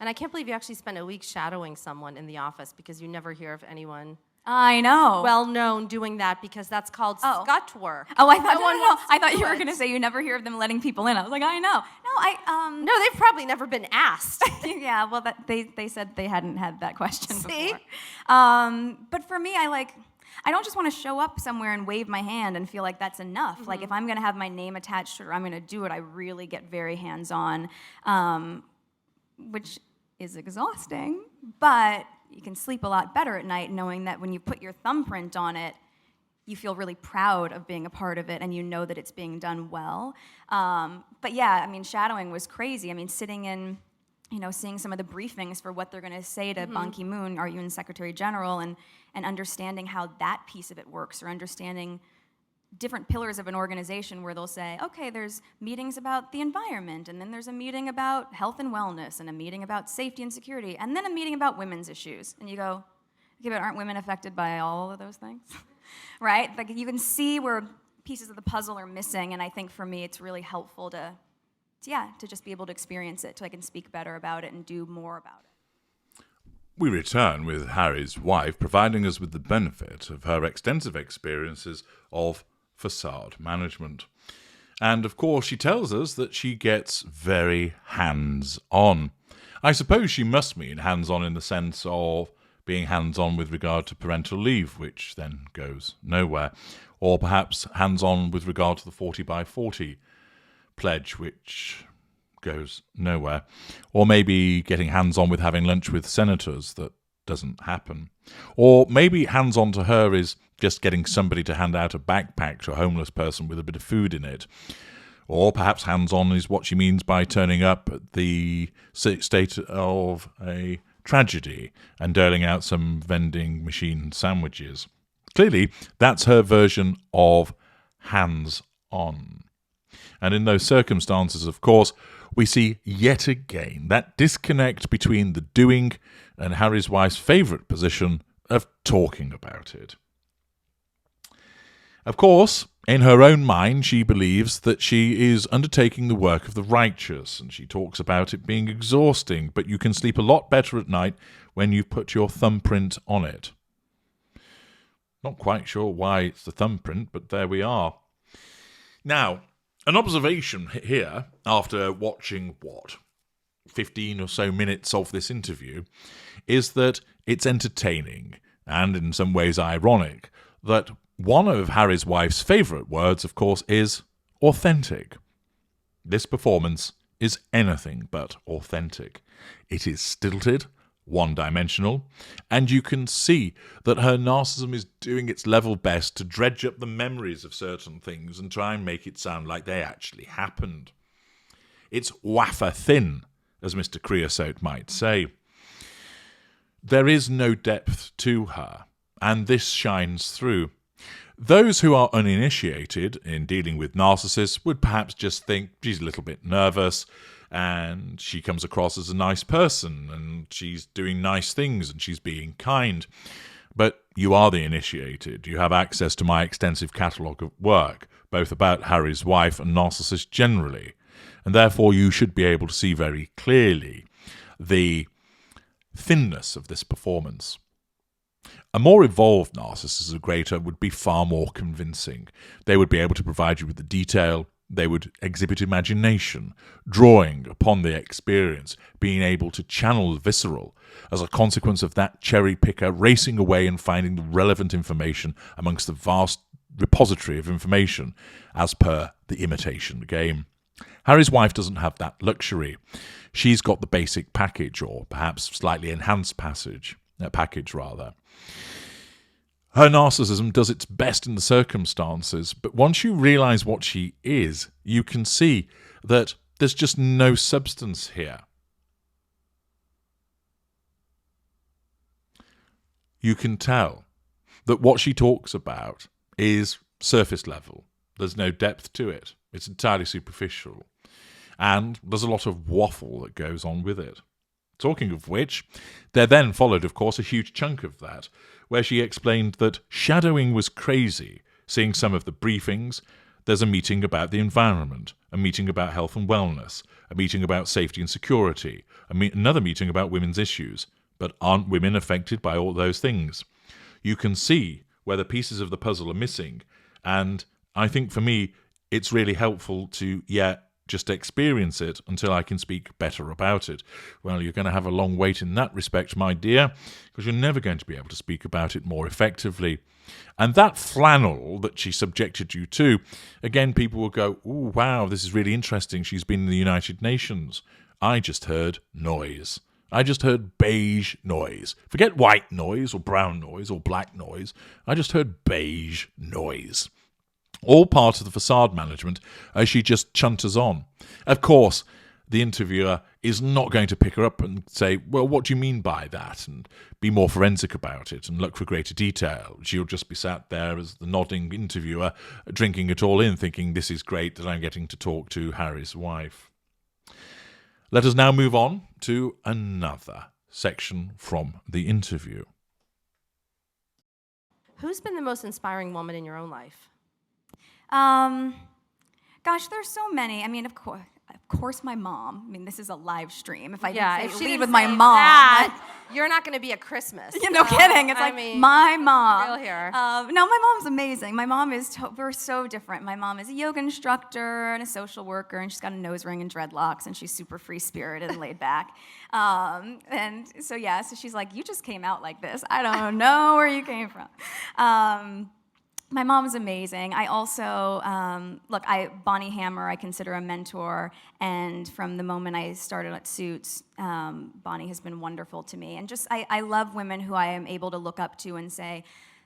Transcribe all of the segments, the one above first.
And I can't believe you actually spent a week shadowing someone in the office because you never hear of anyone I know. well-known doing that because that's called scut work. Oh, I thought no. I thought you were going to say you never hear of them letting people in. I was like, I know. No, they've probably never been asked. Yeah, well, they said they hadn't had that question See? before. But for me, I don't just want to show up somewhere and wave my hand and feel like that's enough. Mm-hmm. Like, if I'm going to have my name attached to it or I'm going to do it, I really get very hands-on, which is exhausting, but you can sleep a lot better at night knowing that when you put your thumbprint on it, you feel really proud of being a part of it and you know that it's being done well. But yeah, I mean, shadowing was crazy. I mean, sitting in, seeing some of the briefings for what they're going to say to Ban Ki-moon, our UN Secretary General, and understanding how that piece of it works, or understanding different pillars of an organization where they'll say, okay, there's meetings about the environment, and then there's a meeting about health and wellness, and a meeting about safety and security, and then a meeting about women's issues. And you go, okay, but aren't women affected by all of those things? Right? Like, you can see where pieces of the puzzle are missing, and I think for me it's really helpful to just be able to experience it so I can speak better about it and do more about it. We return with Harry's wife providing us with the benefit of her extensive experiences of facade management. And of course she tells us that she gets very hands-on. I suppose she must mean hands-on in the sense of being hands-on with regard to parental leave, which then goes nowhere. Or perhaps hands-on with regard to the 40 by 40 pledge, which goes nowhere. Or maybe getting hands-on with having lunch with senators. That doesn't happen. Or maybe hands-on to her is just getting somebody to hand out a backpack to a homeless person with a bit of food in it. Or perhaps hands-on is what she means by turning up at the state of a tragedy and doling out some vending machine sandwiches. Clearly, that's her version of hands-on. And in those circumstances, of course, we see yet again that disconnect between the doing and Harry's wife's favourite position of talking about it. Of course, in her own mind, she believes that she is undertaking the work of the righteous, and she talks about it being exhausting, but you can sleep a lot better at night when you've put your thumbprint on it. Not quite sure why it's the thumbprint, but there we are. Now, an observation here, after watching, 15 or so minutes of this interview, is that it's entertaining, and in some ways ironic, that one of Harry's wife's favourite words, of course, is authentic. This performance is anything but authentic. It is stilted, one-dimensional, and you can see that her narcissism is doing its level best to dredge up the memories of certain things and try and make it sound like they actually happened. It's wafer thin, as Mr. Creosote might say. There is no depth to her, and this shines through. Those who are uninitiated in dealing with narcissists would perhaps just think she's a little bit nervous and she comes across as a nice person and she's doing nice things and she's being kind. But you are the initiated. You have access to my extensive catalogue of work, both about Harry's wife and narcissists generally, and therefore you should be able to see very clearly the thinness of this performance. A more evolved narcissist, greater, would be far more convincing. They would be able to provide you with the detail. They would exhibit imagination, drawing upon the experience, being able to channel the visceral as a consequence of that cherry picker racing away and finding the relevant information amongst the vast repository of information as per the imitation game. Harry's wife doesn't have that luxury. She's got the basic package, or perhaps slightly enhanced package. Her narcissism does its best in the circumstances, but once you realise what she is, you can see that there's just no substance here. You can tell that what she talks about is surface level. There's no depth to it. It's entirely superficial. And there's a lot of waffle that goes on with it. Talking of which, there then followed, of course, a huge chunk of that, where she explained that shadowing was crazy. Seeing some of the briefings, there's a meeting about the environment, a meeting about health and wellness, a meeting about safety and security, another meeting about women's issues. But aren't women affected by all those things? You can see where the pieces of the puzzle are missing. And I think for me, it's really helpful to, just experience it until I can speak better about it. Well, you're going to have a long wait in that respect, my dear, because you're never going to be able to speak about it more effectively. And that flannel that she subjected you to, again, people will go, "Ooh, wow, this is really interesting. She's been in the United Nations." I just heard noise. I just heard beige noise. Forget white noise or brown noise or black noise. I just heard beige noise. All part of the facade management as she just chunters on. Of course, the interviewer is not going to pick her up and say, "Well, what do you mean by that?" and be more forensic about it and look for greater detail. She'll just be sat there as the nodding interviewer, drinking it all in, thinking, "This is great that I'm getting to talk to Harry's wife." Let us now move on to another section from the interview. Who's been the most inspiring woman in your own life? Gosh, there's so many. I mean, of course, my mom. I mean, this is a live stream. If I Yeah, didn't if say she lead didn't with my say mom, that, you're not going to be at Christmas. no kidding. It's my mom. Real here. No, my mom's amazing. My mom is, we're so different. My mom is a yoga instructor and a social worker, and she's got a nose ring and dreadlocks, and she's super free-spirited and laid back. And so she's like, "You just came out like this. I don't know where you came from." My mom is amazing. I also, Bonnie Hammer, I consider a mentor, and from the moment I started at Suits, Bonnie has been wonderful to me. And I love women who I am able to look up to and say,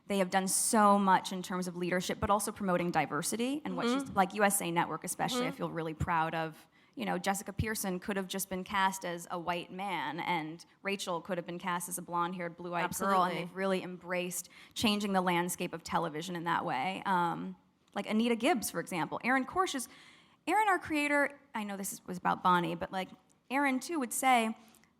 they have done so much in terms of leadership, but also promoting diversity, and what she's, like USA Network especially, I feel really proud of. You know, Jessica Pearson could have just been cast as a white man, and Rachel could have been cast as a blonde-haired, blue-eyed girl, and they've really embraced changing the landscape of television in that way. Like Anita Gibbs, for example. Aaron, our creator, I know this was about Bonnie, but like Aaron too would say,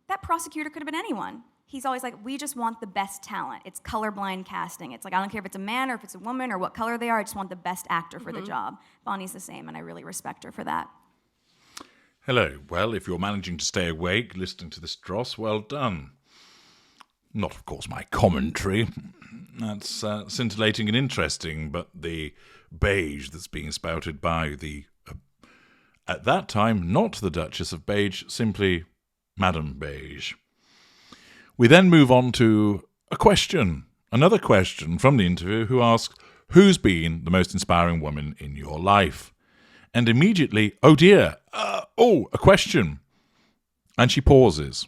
that prosecutor could have been anyone. He's always like, "We just want the best talent." It's colorblind casting. It's like, I don't care if it's a man or if it's a woman or what color they are, I just want the best actor for the job. Bonnie's the same, and I really respect her for that. Hello. Well, if you're managing to stay awake listening to this dross, well done. Not, of course, my commentary. That's scintillating and interesting, but the beige that's being spouted by the, at that time, not the Duchess of Beige, simply Madame Beige. We then move on to another question from the interview, who asks, "Who's been the most inspiring woman in your life?" And immediately, "Oh dear, a question." And she pauses.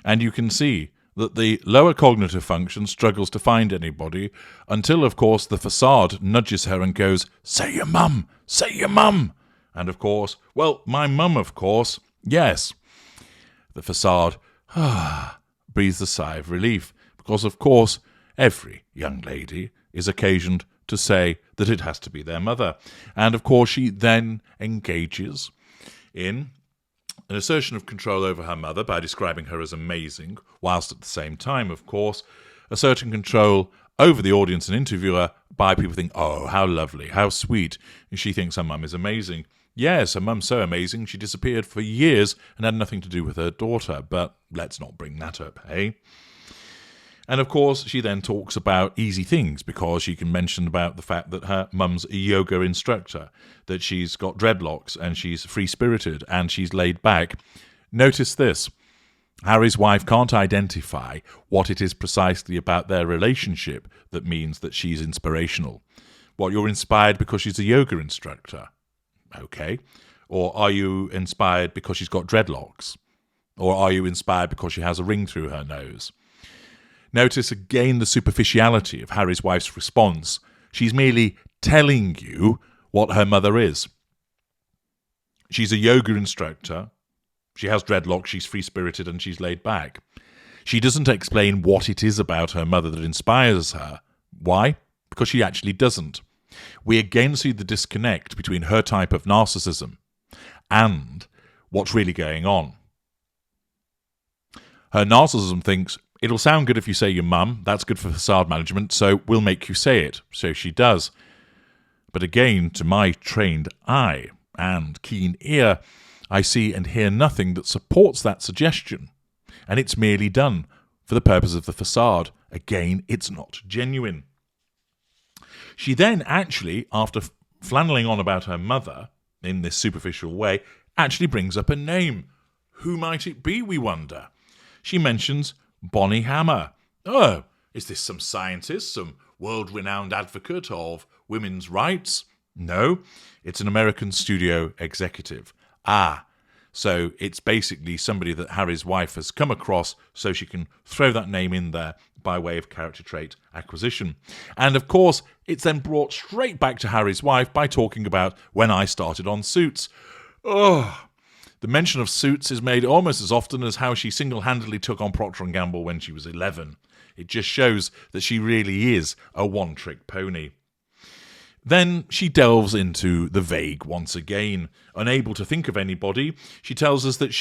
And you can see that the lower cognitive function struggles to find anybody until, of course, the facade nudges her and goes, "Say your mum, say your mum." And of course, "Well, my mum, of course, yes." The facade breathes a sigh of relief, because, of course, every young lady is occasioned to say that it has to be their mother. And of course she then engages in an assertion of control over her mother by describing her as amazing, whilst at the same time, of course, asserting control over the audience and interviewer by people think, "Oh, how lovely, how sweet." And she thinks her mum is amazing. Yes, her mum's so amazing she disappeared for years and had nothing to do with her daughter, but let's not bring that up, hey? And of course, she then talks about easy things, because she can mention about the fact that her mum's a yoga instructor, that she's got dreadlocks and she's free-spirited and she's laid back. Notice this. Harry's wife can't identify what it is precisely about their relationship that means that she's inspirational. What, you're inspired because she's a yoga instructor? Okay. Or are you inspired because she's got dreadlocks? Or are you inspired because she has a ring through her nose? Notice again the superficiality of Harry's wife's response. She's merely telling you what her mother is. She's a yoga instructor. She has dreadlocks, she's free-spirited, and she's laid back. She doesn't explain what it is about her mother that inspires her. Why? Because she actually doesn't. We again see the disconnect between her type of narcissism and what's really going on. Her narcissism thinks, "It'll sound good if you say your mum. That's good for facade management, so we'll make you say it." So she does. But again, to my trained eye, and keen ear, I see and hear nothing that supports that suggestion, and it's merely done for the purpose of the facade. Again, it's not genuine. She then actually, after flanneling on about her mother in this superficial way, actually brings up a name. Who might it be, we wonder? She mentions Bonnie Hammer. Oh, is this some scientist, some world-renowned advocate of women's rights? No, it's an American studio executive. So it's basically somebody that Harry's wife has come across so she can throw that name in there by way of character trait acquisition. And of course, it's then brought straight back to Harry's wife by talking about when I started on Suits. Oh, the mention of Suits is made almost as often as how she single-handedly took on Procter & Gamble when she was 11. It just shows that she really is a one-trick pony. Then she delves into the vague once again. Unable to think of anybody, she tells us that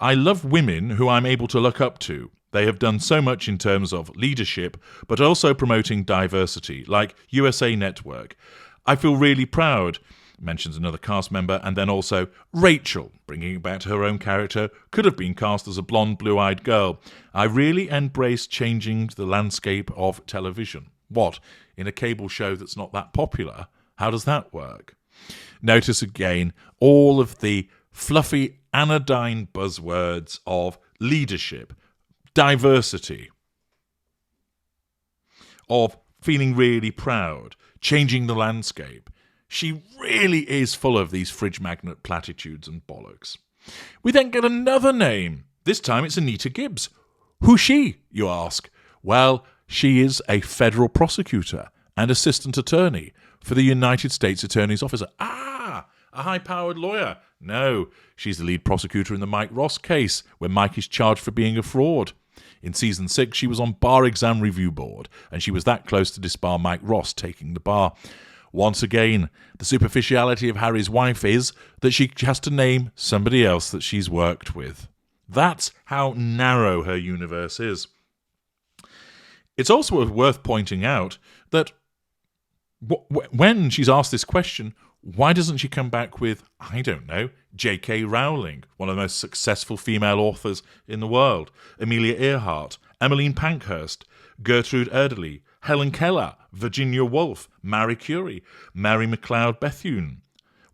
I love women who I'm able to look up to. They have done so much in terms of leadership, but also promoting diversity, like USA Network. I feel really proud, mentions another cast member, and then also Rachel, bringing back her own character, could have been cast as a blonde, blue-eyed girl. I really embrace changing the landscape of television. What? In a cable show that's not that popular? How does that work? Notice again all of the fluffy, anodyne buzzwords of leadership, diversity, of feeling really proud, changing the landscape. She really is full of these fridge magnet platitudes and bollocks. We then get another name. This time it's Anita Gibbs. Who's she, you ask? Well, she is a federal prosecutor and assistant attorney for the United States Attorney's Office. A high-powered lawyer. No, she's the lead prosecutor in the Mike Ross case, where Mike is charged for being a fraud. In Season 6, she was on Bar Exam Review Board, and she was that close to disbar Mike Ross taking the bar. Once again, the superficiality of Harry's wife is that she has to name somebody else that she's worked with. That's how narrow her universe is. It's also worth pointing out that when she's asked this question, why doesn't she come back with, I don't know, J.K. Rowling, one of the most successful female authors in the world, Amelia Earhart, Emmeline Pankhurst, Gertrude Erdely, Helen Keller, Virginia Woolf, Marie Curie, Mary McLeod Bethune?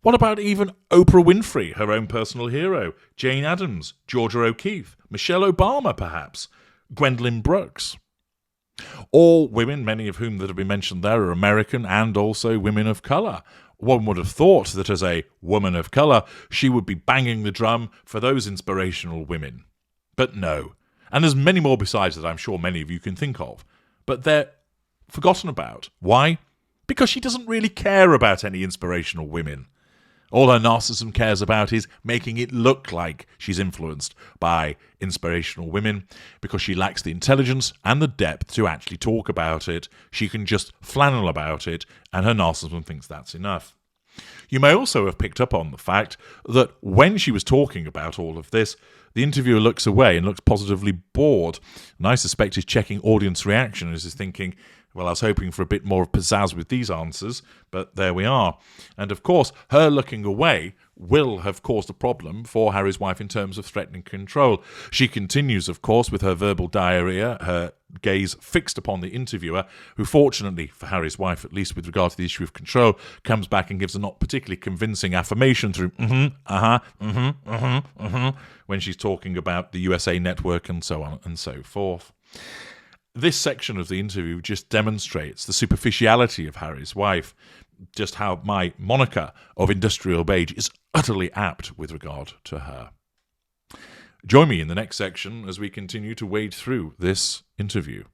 What about even Oprah Winfrey, her own personal hero, Jane Addams, Georgia O'Keeffe, Michelle Obama, perhaps, Gwendolyn Brooks? All women, many of whom that have been mentioned there, are American and also women of colour. One would have thought that as a woman of colour, she would be banging the drum for those inspirational women. But no. And there's many more besides that I'm sure many of you can think of. But they're forgotten about. Why? Because she doesn't really care about any inspirational women. All her narcissism cares about is making it look like she's influenced by inspirational women. Because she lacks the intelligence and the depth to actually talk about it. She can just flannel about it, and her narcissism thinks that's enough. You may also have picked up on the fact that when she was talking about all of this, the interviewer looks away and looks positively bored. And I suspect he's checking audience reaction and is thinking, well, I was hoping for a bit more of pizzazz with these answers, but there we are. And of course, her looking away will have caused a problem for Harry's wife in terms of threatening control. She continues, of course, with her verbal diarrhea, her gaze fixed upon the interviewer, who fortunately, for Harry's wife, at least with regard to the issue of control, comes back and gives a not particularly convincing affirmation through when she's talking about the USA Network and so on and so forth. This section of the interview just demonstrates the superficiality of Harry's wife, just how my moniker of industrial beige is utterly apt with regard to her. Join me in the next section as we continue to wade through this interview.